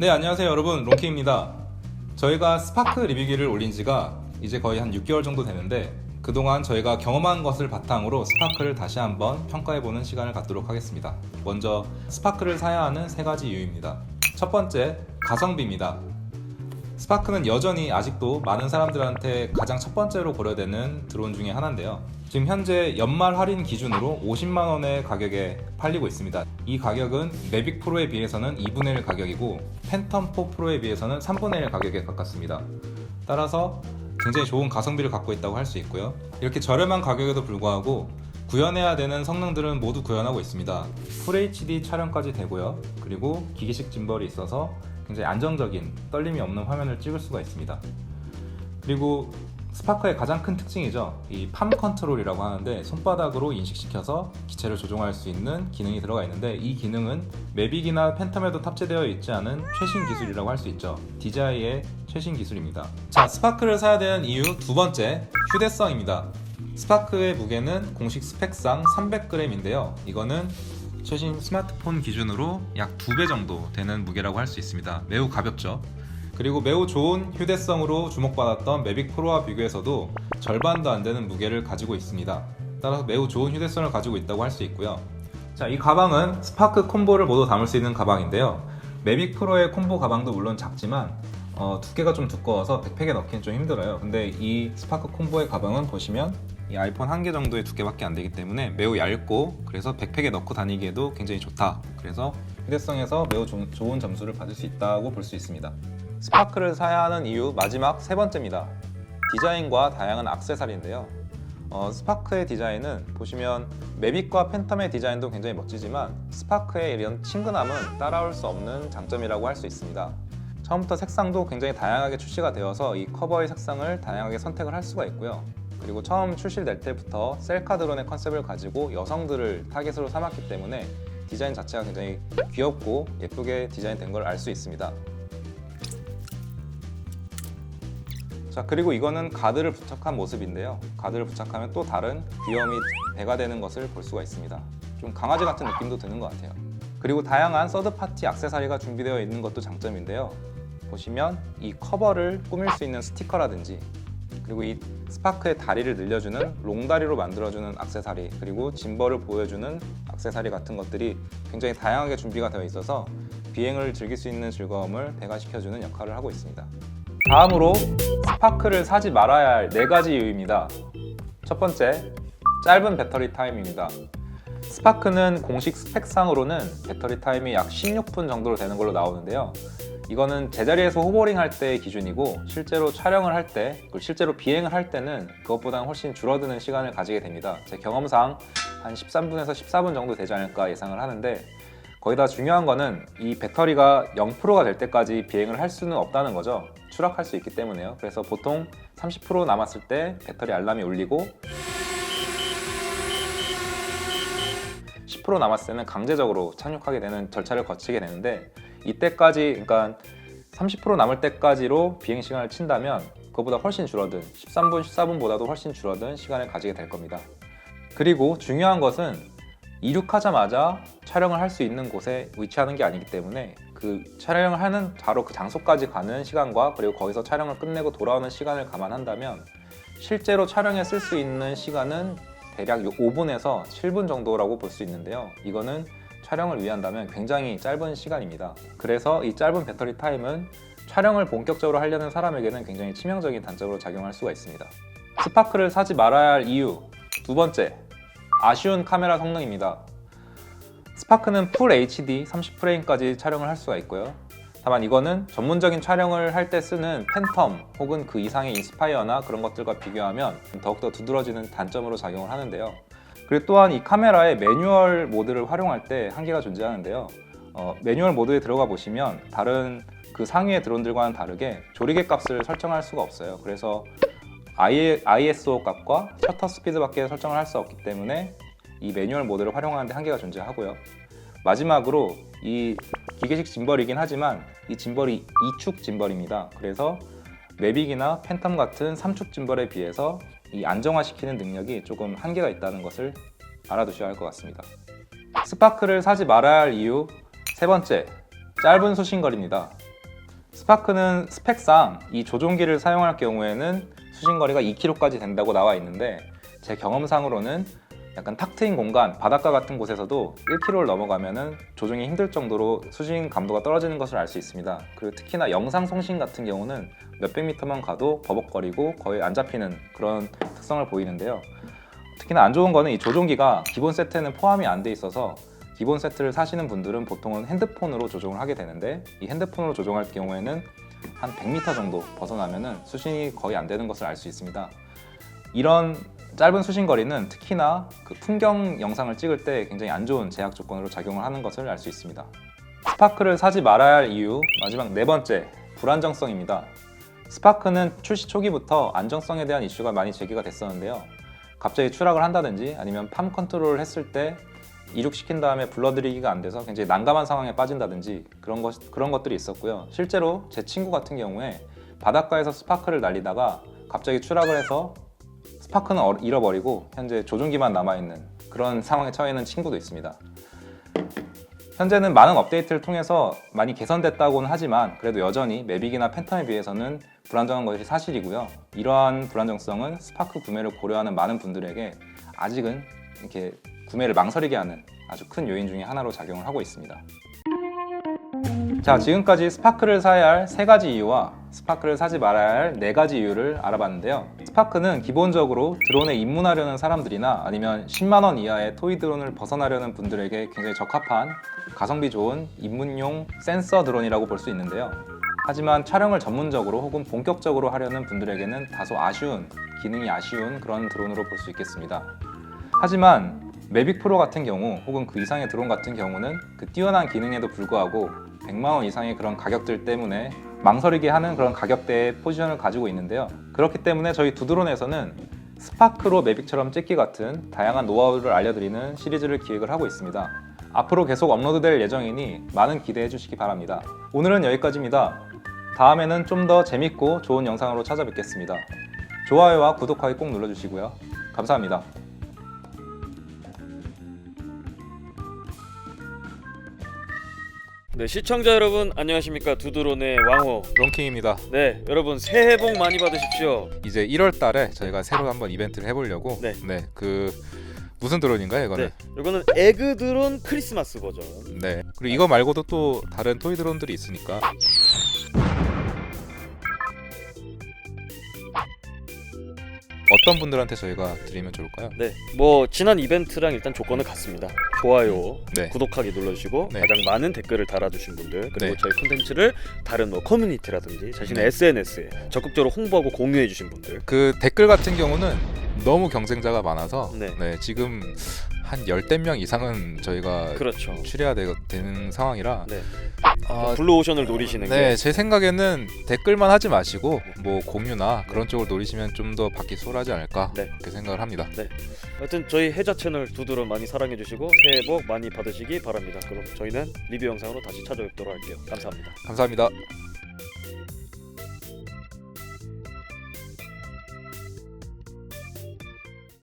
네, 안녕하세요 여러분, 롱키입니다. 저희가 스파크 리뷰기를 올린 지가 이제 거의 한 6개월 정도 되는데, 그동안 저희가 경험한 것을 바탕으로 스파크를 다시 한번 평가해보는 시간을 갖도록 하겠습니다. 먼저 스파크를 사야 하는 3가지 이유입니다. 첫 번째, 가성비입니다. 스파크는 여전히 아직도 많은 사람들한테 가장 첫 번째로 고려되는 드론 중에 하나인데요. 지금 현재 연말 할인 기준으로 50만원의 가격에 팔리고 있습니다. 이 가격은 매빅 프로에 비해서는 2분의 1 가격이고 팬텀 4 프로에 비해서는 3분의 1 가격에 가깝습니다. 따라서 굉장히 좋은 가성비를 갖고 있다고 할 수 있고요. 이렇게 저렴한 가격에도 불구하고 구현해야 되는 성능들은 모두 구현하고 있습니다. FHD 촬영까지 되고요. 그리고 기계식 짐벌이 있어서 굉장히 안정적인 떨림이 없는 화면을 찍을 수가 있습니다. 그리고 스파크의 가장 큰 특징이죠. 이 팜 컨트롤이라고 하는데 손바닥으로 인식시켜서 기체를 조종할 수 있는 기능이 들어가 있는데, 이 기능은 매빅이나 팬텀에도 탑재되어 있지 않은 최신 기술이라고 할 수 있죠. DJI의 최신 기술입니다. 자, 스파크를 사야 되는 이유 두 번째, 휴대성입니다. 스파크의 무게는 공식 스펙상 300g인데요. 이거는 최신 스마트폰 기준으로 약 2배 정도 되는 무게라고 할 수 있습니다. 매우 가볍죠. 그리고 매우 좋은 휴대성으로 주목받았던 매빅 프로와 비교해서도 절반도 안 되는 무게를 가지고 있습니다. 따라서 매우 좋은 휴대성을 가지고 있다고 할 수 있고요. 자, 이 가방은 스파크 콤보를 모두 담을 수 있는 가방인데요. 매빅 프로의 콤보 가방도 물론 작지만 두께가 좀 두꺼워서 백팩에 넣기는 좀 힘들어요. 근데 이 스파크 콤보의 가방은 보시면 이 아이폰 1개 정도의 두께밖에 안 되기 때문에 매우 얇고, 그래서 백팩에 넣고 다니기에도 굉장히 좋다. 그래서 휴대성에서 매우 좋은 점수를 받을 수 있다고 볼 수 있습니다. 스파크를 사야 하는 이유 마지막 세 번째입니다. 디자인과 다양한 액세서리인데요. 스파크의 디자인은 보시면 매빅과 팬텀의 디자인도 굉장히 멋지지만 스파크의 이런 친근함은 따라올 수 없는 장점이라고 할 수 있습니다. 처음부터 색상도 굉장히 다양하게 출시가 되어서 이 커버의 색상을 다양하게 선택을 할 수가 있고요. 그리고 처음 출시될 때부터 셀카 드론의 컨셉을 가지고 여성들을 타겟으로 삼았기 때문에 디자인 자체가 굉장히 귀엽고 예쁘게 디자인된 걸 알 수 있습니다. 자, 그리고 이거는 가드를 부착한 모습인데요. 가드를 부착하면 또 다른 귀여움이 배가 되는 것을 볼 수가 있습니다. 좀 강아지 같은 느낌도 드는 것 같아요. 그리고 다양한 서드파티 액세서리가 준비되어 있는 것도 장점인데요. 보시면 이 커버를 꾸밀 수 있는 스티커라든지, 그리고 이 스파크의 다리를 늘려주는 롱다리로 만들어주는 액세서리, 그리고 짐벌을 보여주는 액세서리 같은 것들이 굉장히 다양하게 준비가 되어 있어서 비행을 즐길 수 있는 즐거움을 배가시켜주는 역할을 하고 있습니다. 다음으로 스파크를 사지 말아야 할 4가지 이유입니다. 첫 번째, 짧은 배터리 타임입니다. 스파크는 공식 스펙상으로는 배터리 타임이 약 16분 정도로 되는 걸로 나오는데요. 이거는 제자리에서 호버링 할 때의 기준이고, 실제로 촬영을 할 때, 그리고 실제로 비행을 할 때는 그것보다는 훨씬 줄어드는 시간을 가지게 됩니다. 제 경험상 한 13분에서 14분 정도 되지 않을까 예상을 하는데, 거기다 중요한 거는 이 배터리가 0%가 될 때까지 비행을 할 수는 없다는 거죠. 추락할 수 있기 때문에요. 그래서 보통 30% 남았을 때 배터리 알람이 울리고 10% 남았을 때는 강제적으로 착륙하게 되는 절차를 거치게 되는데, 이때까지, 그러니까 30% 남을 때까지로 비행 시간을 친다면 그것보다 훨씬 줄어든 13분, 14분보다도 훨씬 줄어든 시간을 가지게 될 겁니다. 그리고 중요한 것은 이륙하자마자 촬영을 할 수 있는 곳에 위치하는 게 아니기 때문에 그 촬영을 하는 바로 그 장소까지 가는 시간과, 그리고 거기서 촬영을 끝내고 돌아오는 시간을 감안한다면 실제로 촬영에 쓸 수 있는 시간은 대략 5분에서 7분 정도라고 볼 수 있는데요. 이거는 촬영을 위한다면 굉장히 짧은 시간입니다. 그래서 이 짧은 배터리 타임은 촬영을 본격적으로 하려는 사람에게는 굉장히 치명적인 단점으로 작용할 수가 있습니다. 스파크를 사지 말아야 할 이유 두 번째, 아쉬운 카메라 성능입니다. 스파크는 풀 HD 30프레임까지 촬영을 할 수가 있고요. 다만 이거는 전문적인 촬영을 할 때 쓰는 팬텀 혹은 그 이상의 인스파이어나 그런 것들과 비교하면 더욱더 두드러지는 단점으로 작용을 하는데요. 그리고 또한 이 카메라의 매뉴얼 모드를 활용할 때 한계가 존재하는데요. 매뉴얼 모드에 들어가 보시면 다른 그 상위의 드론들과는 다르게 조리개 값을 설정할 수가 없어요. 그래서 ISO 값과 셔터 스피드밖에 설정을 할 수 없기 때문에 이 매뉴얼 모드를 활용하는데 한계가 존재하고요. 마지막으로 이 기계식 짐벌이긴 하지만 이 짐벌이 2축 짐벌입니다. 그래서 매빅이나 팬텀 같은 3축 짐벌에 비해서 이 안정화시키는 능력이 조금 한계가 있다는 것을 알아두셔야 할 것 같습니다. 스파크를 사지 말아야 할 이유 세 번째, 짧은 수신거리입니다. 스파크는 스펙상 이 조종기를 사용할 경우에는 수신거리가 2km까지 된다고 나와 있는데 제 경험상으로는 약간 탁 트인 공간, 바닷가 같은 곳에서도 1km를 넘어가면은 조종이 힘들 정도로 수신 감도가 떨어지는 것을 알 수 있습니다. 그리고 특히나 영상 송신 같은 경우는 몇백 미터만 가도 버벅거리고 거의 안 잡히는 그런 특성을 보이는데요. 특히나 안 좋은 거는 이 조종기가 기본 세트에는 포함이 안 돼 있어서 기본 세트를 사시는 분들은 보통은 핸드폰으로 조종을 하게 되는데 이 핸드폰으로 조종할 경우에는 한 100m 정도 벗어나면은 수신이 거의 안 되는 것을 알 수 있습니다. 이런 짧은 수신 거리는 특히나 그 풍경 영상을 찍을 때 굉장히 안 좋은 제약 조건으로 작용을 하는 것을 알 수 있습니다. 스파크를 사지 말아야 할 이유 마지막 네 번째, 불안정성입니다. 스파크는 출시 초기부터 안정성에 대한 이슈가 많이 제기가 됐었는데요. 갑자기 추락을 한다든지 아니면 팜 컨트롤을 했을 때 이륙시킨 다음에 불러들이기가 안 돼서 굉장히 난감한 상황에 빠진다든지 그런 것들이 있었고요. 실제로 제 친구 같은 경우에 바닷가에서 스파크를 날리다가 갑자기 추락을 해서 스파크는 잃어버리고 현재 조종기만 남아있는 그런 상황에 처해 있는 친구도 있습니다. 현재는 많은 업데이트를 통해서 많이 개선됐다고는 하지만 그래도 여전히 매빅이나 팬텀에 비해서는 불안정한 것이 사실이고요. 이러한 불안정성은 스파크 구매를 고려하는 많은 분들에게 아직은 이렇게 구매를 망설이게 하는 아주 큰 요인 중에 하나로 작용을 하고 있습니다. 자, 지금까지 스파크를 사야 할 3가지 이유와 스파크를 사지 말아야 할 4가지 이유를 알아봤는데요. 스파크는 기본적으로 드론에 입문하려는 사람들이나 아니면 10만 원 이하의 토이 드론을 벗어나려는 분들에게 굉장히 적합한 가성비 좋은 입문용 센서 드론이라고 볼 수 있는데요. 하지만 촬영을 전문적으로 혹은 본격적으로 하려는 분들에게는 다소 기능이 아쉬운 그런 드론으로 볼 수 있겠습니다. 하지만 매빅 프로 같은 경우 혹은 그 이상의 드론 같은 경우는 그 뛰어난 기능에도 불구하고 100만 원 이상의 그런 가격들 때문에 망설이게 하는 그런 가격대의 포지션을 가지고 있는데요. 그렇기 때문에 저희 두드론에서는 스파크로 매빅처럼 찍기 같은 다양한 노하우를 알려드리는 시리즈를 기획을 하고 있습니다. 앞으로 계속 업로드될 예정이니 많은 기대해 주시기 바랍니다. 오늘은 여기까지입니다. 다음에는 좀 더 재밌고 좋은 영상으로 찾아뵙겠습니다. 좋아요와 구독하기 꼭 눌러주시고요. 감사합니다. 네, 시청자 여러분 안녕하십니까. 두드론의 왕호 롱킹입니다. 네, 여러분 새해 복 많이 받으십시오. 이제 1월 달에 저희가 새로 한번 이벤트를 해보려고 네. 그 무슨 드론인가요 이거는? 네, 이거는 에그 드론 크리스마스 버전. 네. 그리고 이거 말고도 또 다른 토이 드론들이 있으니까 어떤 분들한테 저희가 드리면 좋을까요? 네, 뭐 지난 이벤트랑 일단 조건은 같습니다. 좋아요, 네. 구독하기 눌러주시고 네. 가장 많은 댓글을 달아주신 분들, 그리고 네. 저희 콘텐츠를 다른 뭐 커뮤니티라든지 자신의 네. SNS에 적극적으로 홍보하고 공유해주신 분들. 그 댓글 같은 경우는 너무 경쟁자가 많아서 네. 지금 한 10명 이상은 저희가 그렇죠. 추려야 되는 상황이라 네. 블루오션을 노리시는 네, 게. 제 생각에는 댓글만 하지 마시고 뭐 공유나 그런 쪽을 노리시면 좀 더 받기 수월하지 않을까 네. 그렇게 생각을 합니다. 네. 하여튼 저희 해자 채널 두드론 많이 사랑해주시고 새해 복 많이 받으시기 바랍니다. 그럼 저희는 리뷰 영상으로 다시 찾아뵙도록 할게요. 감사합니다. 감사합니다.